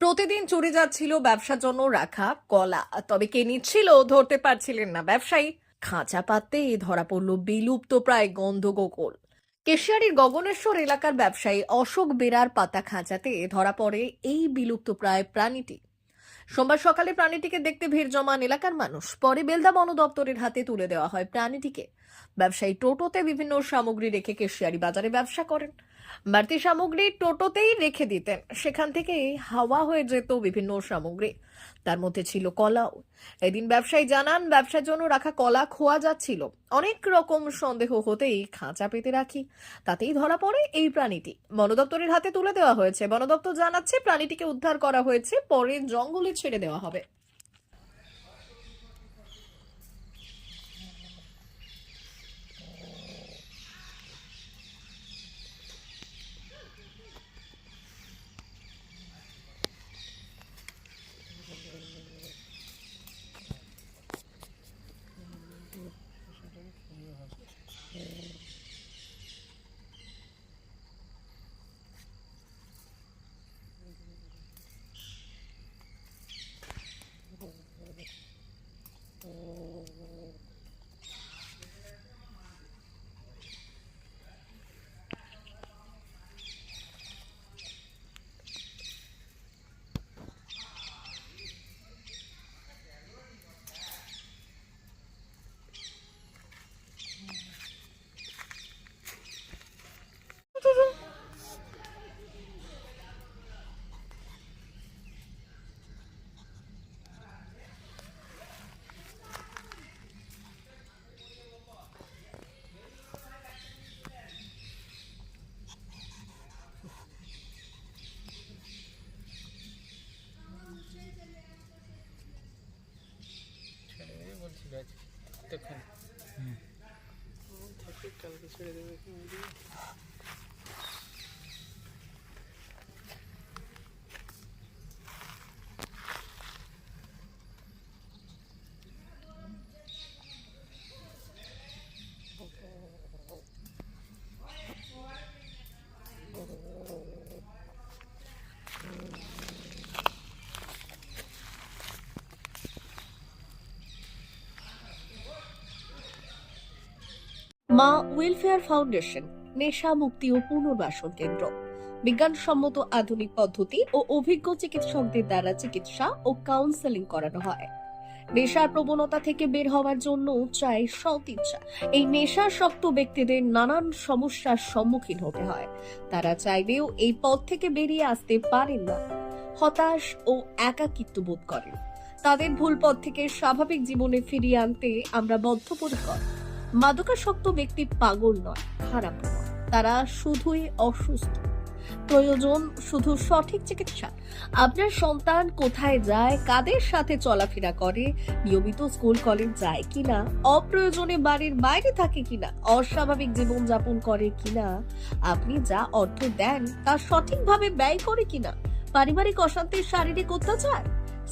প্রতিদিন চুরি যাচ্ছিল ব্যবসার জন্য রাখা কলা। তবে কে নিচ্ছিল ধরতে পারছিলেন না ব্যবসায়ী। খাঁচা পাততে ধরা পড়ল বিলুপ্ত প্রায় গন্ধগোকুল। কেশিয়ারির গগনেশ্বর এলাকার ব্যবসায়ী অশোক বেরার পাতা খাঁচাতে ধরা পড়ে এই বিলুপ্ত প্রায় প্রাণীটি। সোমবার সকালে প্রাণীটিকে দেখতে ভিড় জমান এলাকার মানুষ। পরে বেলদা বন দপ্তরের হাতে তুলে দেওয়া হয় প্রাণীটিকে। ব্যবসায়ী টোটোতে বিভিন্ন সামগ্রী রেখে কেশিয়ারি বাজারে ব্যবসা করেন। বাড়তি সামগ্রী টোটোতেই রেখে দিতেন, সেখান থেকে হাওয়া হয়ে যেত বিভিন্ন সামগ্রী, তার মধ্যে ছিল কলাও। এদিন ব্যবসায়ী জানান, ব্যবসার জন্য রাখা কলা খোয়া যাচ্ছিল। অনেক রকম সন্দেহ হতেই খাঁচা পেতে রাখি, তাতেই ধরা পড়ে এই প্রাণীটি। বন দপ্তরের হাতে তুলে দেওয়া হয়েছে। বন দপ্তর জানাচ্ছে প্রাণীটিকে উদ্ধার করা হয়েছে, পরে জঙ্গলে ছেড়ে দেওয়া হবে। বলছিল এতক্ষণ থাকে, কালকে ছেড়ে দেবে। মা ওয়েলফেয়ার ফাউন্ডেশন নেশা মুক্তি ও পুনর্বাসন কেন্দ্র। বিজ্ঞানসম্মত আধুনিক পদ্ধতি ও অভিজ্ঞ চিকিৎসকদের দ্বারা চিকিৎসা ও কাউন্সেলিং করানো হয়। নেশার প্রবণতা থেকে বের হওয়ার জন্য চাই সৎ ইচ্ছা। এই নেশাসক্ত ব্যক্তিদের নানান সমস্যার সম্মুখীন হতে হয়। তারা চাইলেও এই পথ থেকে বেরিয়ে আসতে পারেন না, হতাশ ও একাকিত্ব বোধ করেন। তাদের ভুল পথ থেকে স্বাভাবিক জীবনে ফিরিয়ে আনতে আমরা বদ্ধপরিকর। মাদকাসক্ত ব্যক্তি পাগল নয়, খারাপ নয়, তারা শুধুই অসুস্থ। প্রয়োজন শুধু সঠিক চিকিৎসা। আপনার সন্তান কোথায় যায়, কাদের সাথে চলাফেরা করে, নিয়মিত স্কুল কলেজ যায় কিনা, অপ্রয়োজনে বাড়ির বাইরে থাকে কিনা, অস্বাভাবিক জীবন যাপন করে কিনা, আপনি যা অর্থ দেন তা সঠিকভাবে ব্যয় করে কিনা, পারিবারিক অশান্তির শারীরিক অত্যাচার,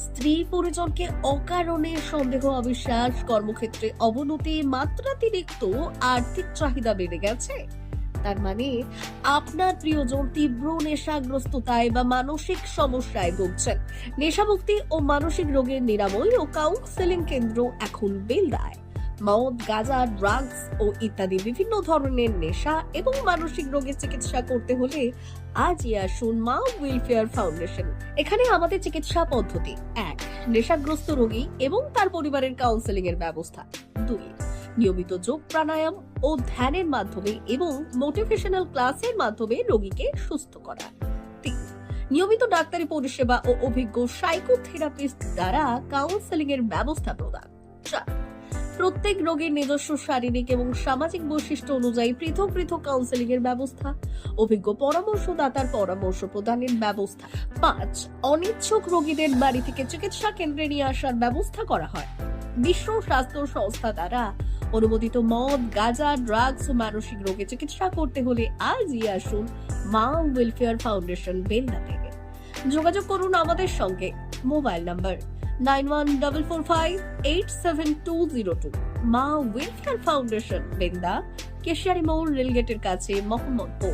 স্ত্রী পরিজনকে অকারণে সন্দেহ, অবিশ্বাস, কর্মক্ষেত্রে অবনতি, মাত্রাতিরিক্ত আর্থিক চাহিদা বেড়ে গেছে, তার মানে আপনার প্রিয়জন তীব্র নেশাগ্রস্ততায় বা মানসিক সমস্যায় ভুগছেন। নেশামুক্তি ও মানসিক রোগের নিরাময় ও কাউন্সেলিং কেন্দ্র এখন বেলদায়। মদ, গাঁজা, ড্রাগস ও ইত্যাদি বিভিন্ন ধরনের নেশা এবং মানসিক রোগের চিকিৎসা করতে হলে আজই আসুন মা ওয়েলফেয়ার ফাউন্ডেশন। এখানে আমাদের চিকিৎসা পদ্ধতি: 1. নেশাগ্রস্ত রোগী এবং তার পরিবারের কাউন্সেলিং এর ব্যবস্থা। 2. নিয়মিত যোগ, প্রাণায়াম ও ধ্যানের মাধ্যমে এবং মোটিভেশনাল ক্লাসের মাধ্যমে রোগীকে সুস্থ করা। 3. নিয়মিত ডাক্তারি পরিষেবা ও অভিজ্ঞ সাইকোথেরাপিস্ট দ্বারা কাউন্সেলিং এর ব্যবস্থা প্রদান। 4. প্রত্যেক রোগীর নিজস্ব শারীরিক এবং সামাজিক বৈশিষ্ট্য অনুযায়ী পৃথক পৃথক কাউন্সেলিং এর ব্যবস্থা, অভিজ্ঞ পরামর্শদাতার পরামর্শ প্রদানের ব্যবস্থা। 5. অনিচ্ছুক রোগীদের বাড়ি থেকে চিকিৎসা কেন্দ্রে নিয়ে আসার ব্যবস্থা করা হয়। বিশ্ব স্বাস্থ্য সংস্থা দ্বারা অনুমোদিত মদ, গাঁজা, ড্রাগস ও মানসিক রোগে চিকিৎসা করতে হলে আজই আসুন মা ওয়েলফেয়ার ফাউন্ডেশন বেলদা থেকে। যোগাযোগ করুন আমাদের সঙ্গে। Mobile number 9144587202। মা ওয়েলফেয়ার ফাউন্ডেশন, বেলদা, কেশিয়ারি মোড়, রেলগেটের কাছে, মোহাম্মদপুর।